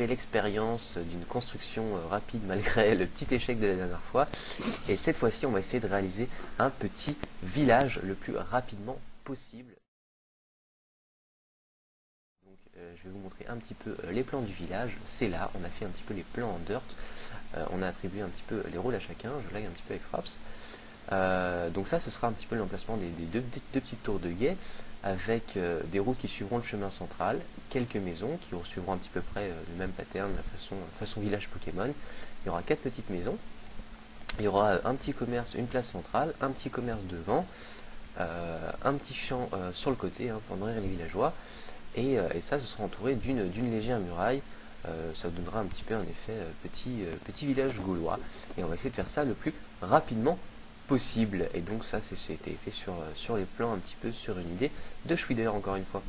l'expérience d'une construction rapide malgré le petit échec de la dernière fois. Et cette fois-ci, on va essayer de réaliser un petit village le plus rapidement possible. Donc, je vais vous montrer un petit peu les plans du village. C'est là, on a fait un petit peu les plans en dirt. On a attribué un petit peu les rôles à chacun. Je lag un petit peu avec Fraps. Donc ça, ce sera un petit peu l'emplacement des deux petites tours de guet avec des routes qui suivront le chemin central, quelques maisons qui suivront un petit peu près le même pattern, la façon village Pokémon. Il y aura 4 petites maisons. Il y aura un petit commerce, une place centrale, un petit commerce devant, un petit champ sur le côté pour nourrir les villageois. Et ça, ce sera entouré d'une légère muraille. Ça donnera un petit peu un effet petit village gaulois. Et on va essayer de faire ça le plus rapidement possible. Et donc ça, c'était fait sur les plans, un petit peu sur une idée de Schwider, encore une fois.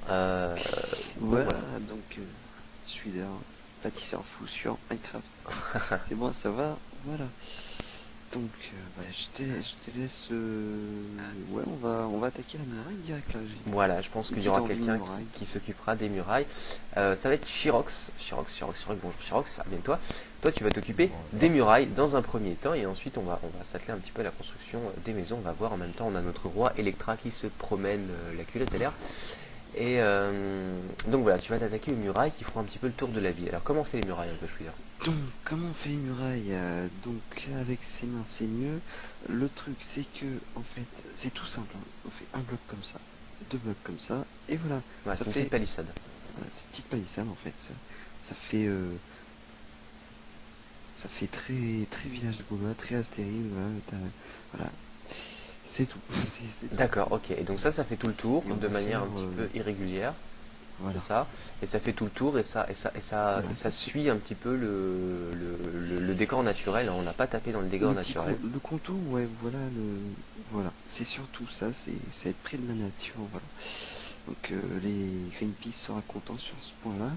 Voilà, donc je suis un pâtisseur fou sur Minecraft. C'est bon, ça va, voilà. Donc, je te laisse. Ouais, on va attaquer la muraille direct là. Voilà, je pense qu'il y aura quelqu'un qui s'occupera des murailles. Ça va être Chirox. Chirox, bonjour Chirox, abonne-toi. Toi, tu vas t'occuper des murailles dans un premier temps et ensuite on va s'atteler un petit peu à la construction des maisons. On va voir en même temps, on a notre roi Electra qui se promène la culotte à l'air. Et donc voilà, tu vas t'attaquer aux murailles qui feront un petit peu le tour de la ville. Alors comment on fait les murailles un peu, Schwider? Donc, comment on fait une muraille? Donc, avec ses mains, c'est mieux. Le truc, c'est que, en fait, c'est tout simple, hein. On fait un bloc comme ça, deux blocs comme ça, et voilà. Ouais, c'est une petite palissade. Voilà, c'est une petite palissade, en fait. Ça ça fait très, très village gaulois, très astérisme. Voilà, c'est tout. C'est tout. D'accord, ok. Et donc ça fait tout le tour Et on de va manière faire, un petit peu irrégulière. voilà. C'est ça. Et ça fait tout le tour et Voilà, ça suit un petit peu le décor naturel. On n'a pas tapé dans le décor naturel. le contour, ouais, voilà, voilà. C'est surtout ça, c'est être près de la nature, voilà. Donc les Greenpeace sera content sur ce point-là.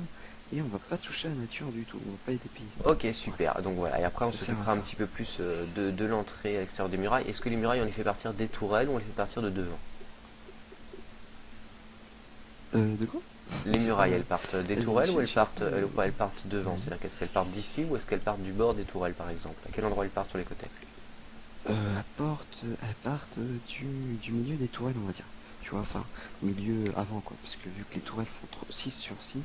Et on va pas toucher à la nature du tout, on va pas être des paysans. Ok, super. Voilà. Donc voilà. Et après, on Ça sert à s'occupera un ça. petit peu plus de l'entrée à l'extérieur des murailles. Est-ce que les murailles, on les fait partir des tourelles ou on les fait partir de devant? De quoi? Les J'ai murailles, pas. elles partent des Vas-y, tourelles ou elles vas-y. partent devant? C'est-à-dire qu'est-ce qu'elles partent d'ici ou est-ce qu'elles partent du bord des tourelles, par exemple? À quel endroit elles partent sur les côtés? Elles partent du milieu des tourelles, on va dire. Tu vois, enfin, milieu avant, quoi. Parce que vu que les tourelles font 6 sur 6,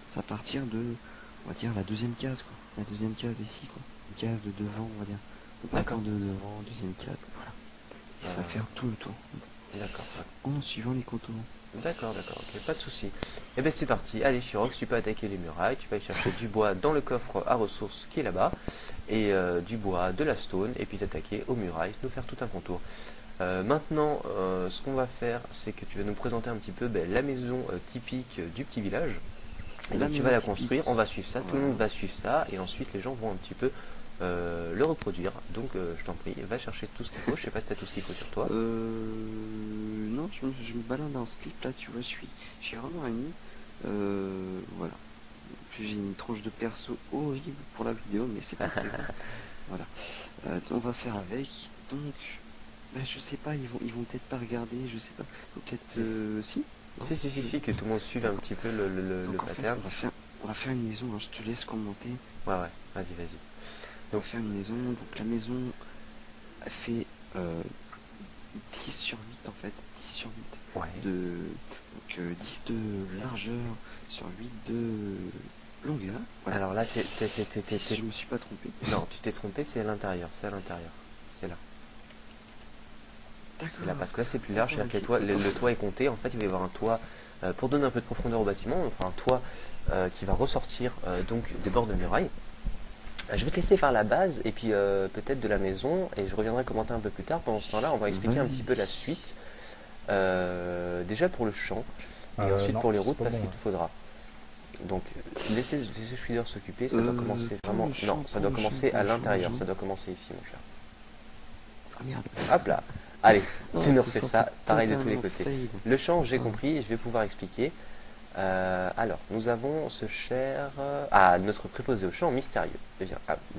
ça va partir de, on va dire, la deuxième case, quoi. La deuxième case ici, quoi. Une case de devant, on va dire. On D'accord. partant de devant, deuxième case, voilà. Et ça va faire tout le tour. D'accord. En suivant les contours. D'accord, ok, pas de souci. Et bien c'est parti, allez Chirox, tu peux attaquer les murailles, tu peux aller chercher du bois dans le coffre à ressources qui est là-bas, et du bois, de la stone, et puis t'attaquer aux murailles, nous faire tout un contour. Maintenant, ce qu'on va faire, c'est que tu vas nous présenter un petit peu la maison typique du petit village. Et donc tu vas la construire, on va suivre ça, tout le monde va suivre ça, et ensuite les gens vont un petit peu le reproduire. Donc je t'en prie, va chercher tout ce qu'il faut, je sais pas si tu as tout ce qu'il faut sur toi. Non, je me balade dans ce slip là, tu vois, je suis vraiment ami. Voilà. Puis j'ai une tranche de perso horrible pour la vidéo, mais c'est pas très grave. Voilà. On va faire avec. Donc, je sais pas, ils vont peut-être pas regarder, je sais pas. Ou peut-être si. Non, Si, que tout le monde suive un petit peu le donc en fait, pattern. on va faire une maison, hein, je te laisse commenter. Ouais, vas-y. On Donc, va faire une maison, donc la maison elle fait 10 sur 8 en fait, 10 sur 8 ouais. donc 10 de largeur sur 8 de longueur. Voilà. Alors là, Si je me suis pas trompé. non, tu t'es trompé, c'est à l'intérieur, c'est là. D'accord. C'est là, parce que là c'est plus large, c'est-à-dire que Ok. le toit est compté, en fait il va y avoir un toit, pour donner un peu de profondeur au bâtiment, enfin un toit qui va ressortir donc des bords de muraille. Je vais te laisser faire la base et puis peut-être de la maison et je reviendrai commenter un peu plus tard. Pendant ce temps-là, on va expliquer un petit peu la suite. Déjà pour le champ et ensuite Non, pour les c'est routes pas parce bon, qu'il te faudra. Donc laissez Schwider s'occuper, ça doit commencer vraiment. Non, ça doit commencer à l'intérieur, ça doit commencer ici mon cher. Ah merde. Hop là. Allez, Oh, tu nous c'est refais censé ça, pareil de tous les totalement côtés. fail. Le champ, j'ai Ah. compris, je vais pouvoir expliquer. Alors, nous avons ce cher... Ah, notre préposé au champ mystérieux.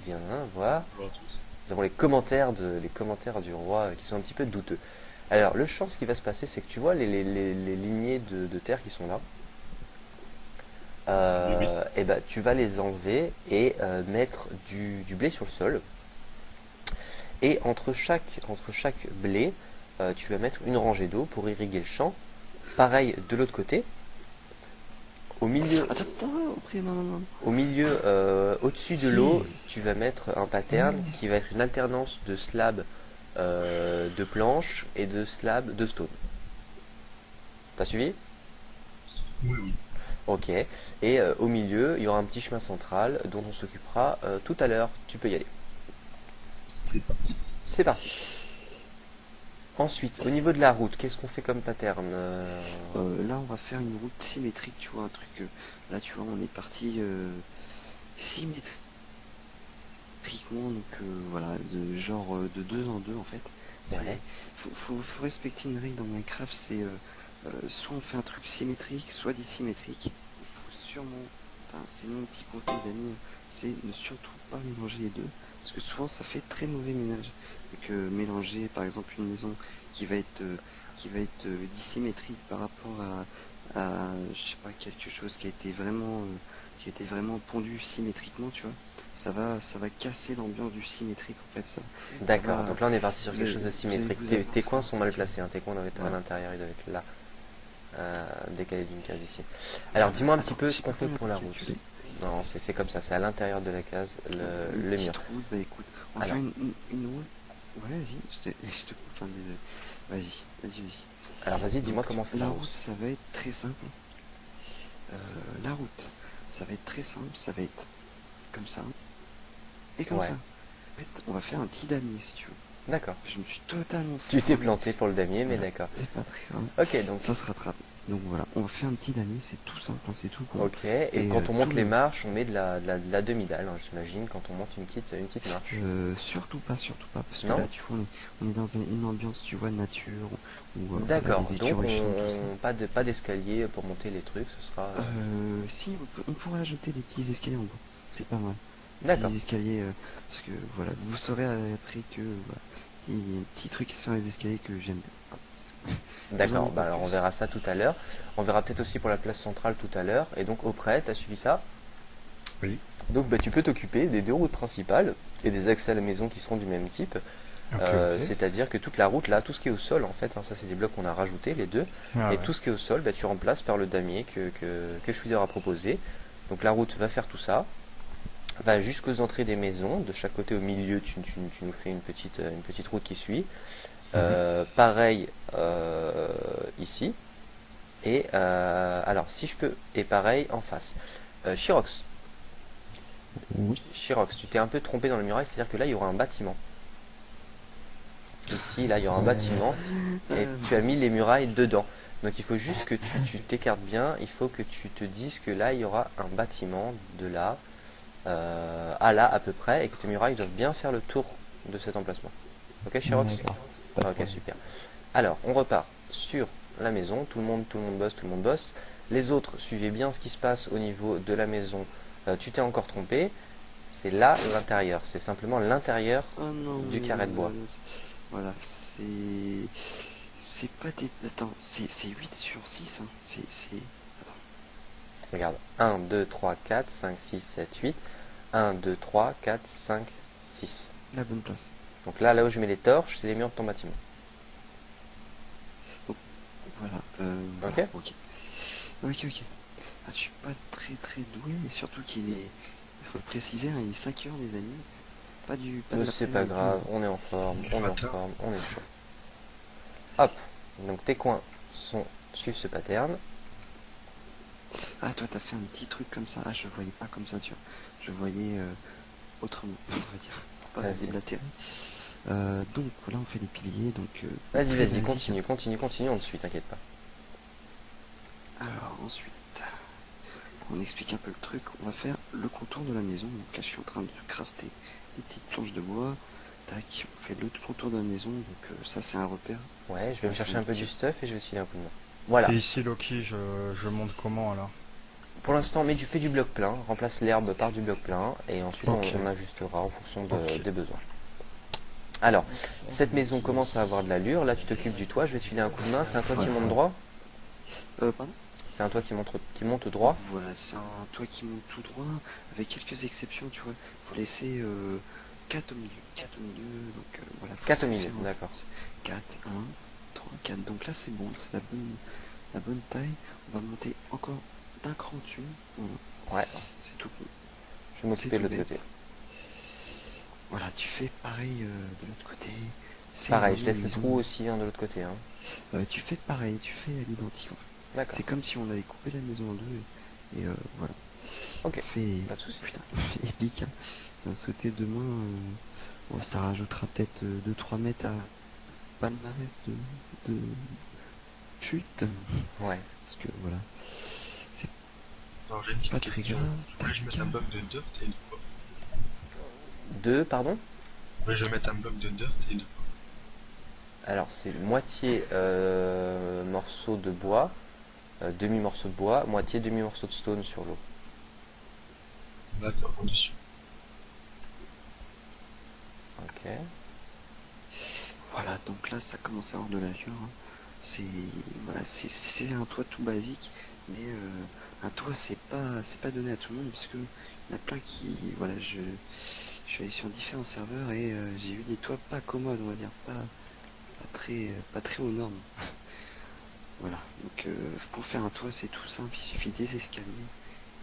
Viens voir. Bonjour à tous. Nous avons les commentaires du roi qui sont un petit peu douteux. Alors, le champ, ce qui va se passer, c'est que tu vois les lignées de terre qui sont là. et bah, tu vas les enlever et mettre du blé sur le sol. Et entre chaque blé, tu vas mettre une rangée d'eau pour irriguer le champ. Pareil de l'autre côté. Au milieu, Attends, après, non. au milieu, au-dessus de l'eau, tu vas mettre un pattern qui va être une alternance de slabs de planches et de slabs de stone. T'as suivi? Oui. Ok. Et au milieu, il y aura un petit chemin central dont on s'occupera tout à l'heure. Tu peux y aller. C'est parti. C'est parti. Ensuite, au niveau de la route, qu'est-ce qu'on fait comme pattern? Là, on va faire une route symétrique, tu vois, un truc. Là, tu vois, on est parti symétriquement, donc voilà, de genre de deux en deux en fait. Ouais. Faut respecter une règle dans Minecraft, c'est soit on fait un truc symétrique, soit dissymétrique. Il faut sûrement, enfin, c'est mon petit conseil d'amis, c'est ne surtout pas mélanger les deux, parce que souvent ça fait très mauvais ménage. Donc mélanger par exemple une maison qui va être dissymétrique par rapport je sais pas, quelque chose qui a été vraiment pondu symétriquement, tu vois. Ça va casser l'ambiance du symétrique en fait. D'accord, donc là on est parti sur quelque chose de vous allez symétrique. vous Tes apercevoir. coins sont mal placés, hein. Tes coins doivent être à Voilà. l'intérieur, ils doivent être là, décalés d'une case ici. Alors dis-moi un petit peu ce J'ai qu'on pas fait bien pour la route. calculé. Non, c'est comme ça, c'est à l'intérieur de la case, Une le mur. petite route, bah écoute, on va Alors, faire une route. Ouais, vas-y, je te coupe, hein, désolé. Vas-y. alors vas-y, Donc dis-moi comment on fait la la route, route. ça va être très simple. La route, ça va être très simple, ça va être comme ça et comme Ouais, ça. En fait, on va faire un petit damier si tu veux. d'accord. Je me suis totalement Tu t'es foiré. planté pour le damier, mais Voilà, d'accord. c'est pas très grave. Ok, donc, Ça se rattrape. Donc voilà, on va faire un petit damier, c'est tout simple, hein, c'est tout con. ok. Et Et quand on tout monte les marches, on met de la demi-dalle, hein, j'imagine, quand on monte une petite marche. surtout pas, parce que Non? là, tu vois, on est dans une ambiance, tu vois, nature, où voilà, D'accord, les donc écureuils chantent, tout ça. pas d'escalier pour monter les trucs, ce sera... Si, on pourrait ajouter des petits escaliers en bas, c'est pas mal. D'accord, Petits escaliers, parce que voilà, vous saurez après que, voilà, petit truc sur les escaliers que j'aime bien. Je vous en d'accord. dis Bah pas alors on plus. verra ça tout à l'heure. On verra peut-être aussi pour la place centrale tout à l'heure. Et donc auprès, t'as suivi ça? Oui. Donc bah, tu peux t'occuper des deux routes principales et des accès à la maison qui seront du même type. Ok. C'est-à-dire que toute la route, là, tout ce qui est au sol, en fait, hein, ça c'est des blocs qu'on a rajoutés, les deux. Ah Et ouais. tout ce qui est au sol, bah, tu remplaces par le damier que Schwider a proposé. Donc la route va faire tout ça. Va jusqu'aux entrées des maisons. De chaque côté au milieu, tu nous fais une petite route qui suit. Mhm. Pareil ici. Et alors, si je peux, et pareil en face. Chirox, Oui. Chirox, tu t'es un peu trompé dans le muraille, c'est-à-dire que là, il y aura un bâtiment. Ici, là, il y aura un bâtiment, et tu as mis les murailles dedans. Donc, il faut juste que tu t'écartes bien, il faut que tu te dises que là, il y aura un bâtiment de là à là à peu près, et que tes murailles doivent bien faire le tour de cet emplacement. Ok, Chirox? D'accord. Pas de Ok, problème. super. Alors, on repart sur la maison. Tout le monde bosse, tout le monde bosse. Les autres, suivez bien ce qui se passe au niveau de la maison. Tu t'es encore trompé. C'est là l'intérieur. C'est simplement l'intérieur Oh non, du carré de bois. voilà, c'est pas des, attends, c'est 8 sur 6, hein. Attends, Regarde. 1, 2, 3, 4, 5, 6, 7, 8. 1, 2, 3, 4, 5, 6. la bonne place. Donc là où je mets les torches, c'est les murs de ton bâtiment. Voilà, Ok? ok. Ah, je suis pas très doué, mais surtout qu'il est, il faut le préciser, hein, il est 5 heures, les amis. Pas de Mais c'est pas l'après-midi. grave, on est en forme, Du on est en matin. forme, on est chaud. Hop. Donc tes coins suivent ce pattern. Ah, toi, t'as fait un petit truc comme ça. Ah, je voyais pas comme ça, tu vois. Je voyais autrement, on va dire. Pas Vas-y. déblatérer. Donc, là, on fait des piliers, donc... très Vas-y, basique, hein. continue, on te suit, t'inquiète pas. Alors, ensuite, on explique un peu le truc. On va faire le contour de la maison. Donc là, je suis en train de crafter une petite planche de bois. Tac, on fait le contour de la maison. Donc ça, c'est un repère. Ouais, je vais me C'est chercher un un peu du petit... stuff et je vais te filer un coup de main. Voilà. Et ici, Loki, je monte comment alors? Pour l'instant, mais tu fais du bloc plein, remplace l'herbe par du bloc plein et ensuite Ok. on ajustera en fonction Ok. des besoins. Alors, cette maison commence à avoir de l'allure. Là, tu t'occupes du toit, je vais te filer un coup de main. C'est un toit qui monte Voilà. droit? Pardon? C'est un toit qui monte droit. Voilà, c'est un toit qui monte tout droit, avec quelques exceptions, tu vois. Faut laisser 4 au milieu. 4 au milieu, donc voilà. Faut 4 au se milieu, faire en d'accord. force. 4, 1, 3, 4. Donc là, c'est bon, c'est la bonne taille. On va monter encore d'un cran dessus. Voilà, Ouais, c'est tout. je vais m'occuper de l'autre bête. côté. Voilà, tu fais pareil de l'autre côté. C'est Pareil, je vraiment laisse les amusant. trous aussi hein, de l'autre côté. Hein. Tu fais pareil, tu fais à l'identique en fait. D'accord. C'est comme si on avait coupé la maison en deux et voilà. Ok, Fait, pas de souci. putain, épique. Hein. D'un sauter de moins, bon, ça rajoutera peut-être 2-3 mètres à palmarès de chute. Ouais. Parce que voilà, c'est Alors j'ai une petite pas très question. grave. Je voulais que je mette un bloc de dirt et de quoi? 2, pardon. Je voulais que je mette un bloc de dirt et de quoi? Alors c'est moitié morceau de bois, demi morceau de bois, moitié demi morceau de stone sur l'eau. D'accord, au-dessus. Ok. Voilà, donc là ça commence à avoir de l'allure. Hein. C'est voilà, c'est un toit tout basique, mais un toit c'est pas donné à tout le monde puisque il y en a plein qui voilà je suis allé sur différents serveurs et j'ai vu des toits pas commodes, on va dire pas très aux normes. Voilà, donc pour faire un toit c'est tout simple, il suffit des escaliers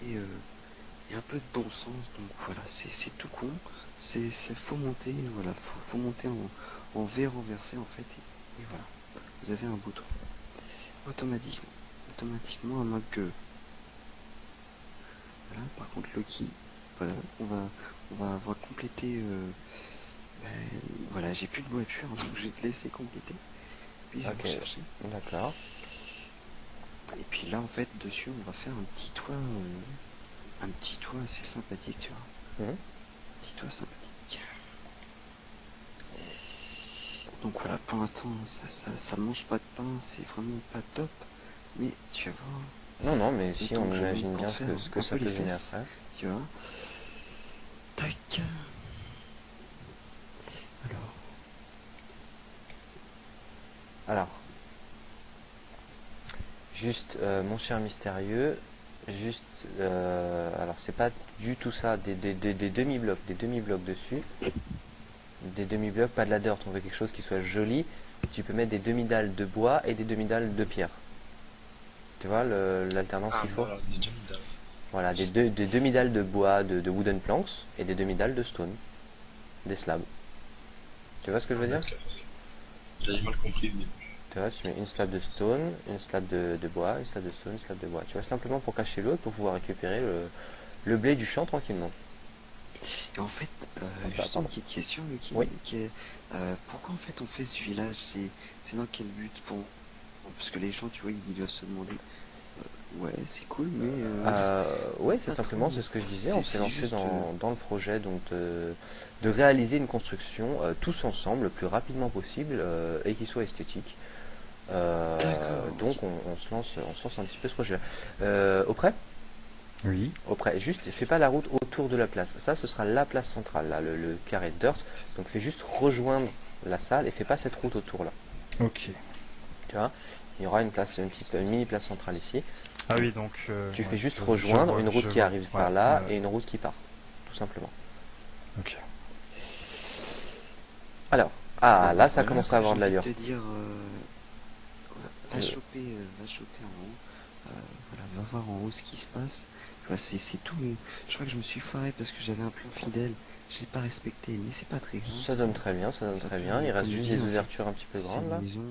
et, et un peu de bon sens, donc voilà, c'est tout con, faut monter, voilà, faut monter en V renversé en fait, et voilà, vous avez un beau toit. Automatiquement, à moins que, voilà, par contre Loki, voilà, on va avoir complété, ben, voilà, j'ai plus de bois pur, donc je vais te laisser compléter, puis je vais Ok. rechercher. D'accord. Et puis là, en fait, dessus, on va faire un petit toit assez sympathique, tu vois. Mhm. Un petit toit sympathique. Donc voilà, pour l'instant, ça mange pas de pain, c'est vraiment pas top, mais tu vas voir. Non, non, mais si Donc, on je imagine monte bien pour ce faire ce que un ça peu peut les donner fesses. après. Tu vois. Tac. Alors, Alors, juste, mon cher mystérieux, juste, alors c'est pas du tout ça, des demi-blocs dessus, des demi-blocs, pas de la dirt, on veut quelque chose qui soit joli, tu peux mettre des demi-dalles de bois et des demi-dalles de pierre. Tu vois l'alternance qu'il faut? Voilà, des demi-dalles. Voilà, des demi-dalles de bois, de wooden planks, et des demi-dalles de stone, des slabs. Tu vois ce que je veux dire? D'accord. J'avais mal compris le début. Tu vois, tu mets une slab de stone, une slab de bois, une slab de stone, une slab de bois. Tu vois, simplement pour cacher l'autre, pour pouvoir récupérer le blé du champ tranquillement. et en fait, Hop là, juste une pardon. petite question, Lucky, Oui. qui est, pourquoi en fait on fait ce village? C'est dans quel but parce que les gens, tu vois, ils doivent se demander. Ouais, c'est cool, mais Ouais, c'est pas simplement, trop. c'est ce que je disais, on s'est C'est lancé juste. dans le projet donc de réaliser une construction tous ensemble le plus rapidement possible et qui soit esthétique. D'accord. Donc on se lance un petit peu ce projet-là. Auprès? Oui. Auprès, juste fais pas la route autour de la place. Ça, ce sera la place centrale, là, le carré de dirt. Donc fais juste rejoindre la salle et fais pas cette route autour là. Ok. Tu vois? Il y aura une mini place centrale ici. Ah oui, donc. Tu ouais, fais juste je rejoindre vois, une route je qui vois. arrive Ouais, par là ouais, et une route qui part. Tout simplement. ok. Alors, Bah, là ça voilà, commence quoi, à avoir j'ai de envie l'allure. te dire, Euh, va choper en haut. Voilà, va voir en haut ce qui se passe. Voilà, c'est tout. Je crois que je me suis foiré parce que j'avais un plan fidèle. Je l'ai pas respecté, mais c'est pas très grave. Ça donne très bien, ça donne Ça très peut, bien. Il reste comme je juste dis, des hein, ouvertures un petit peu c'est grandes une là. maison.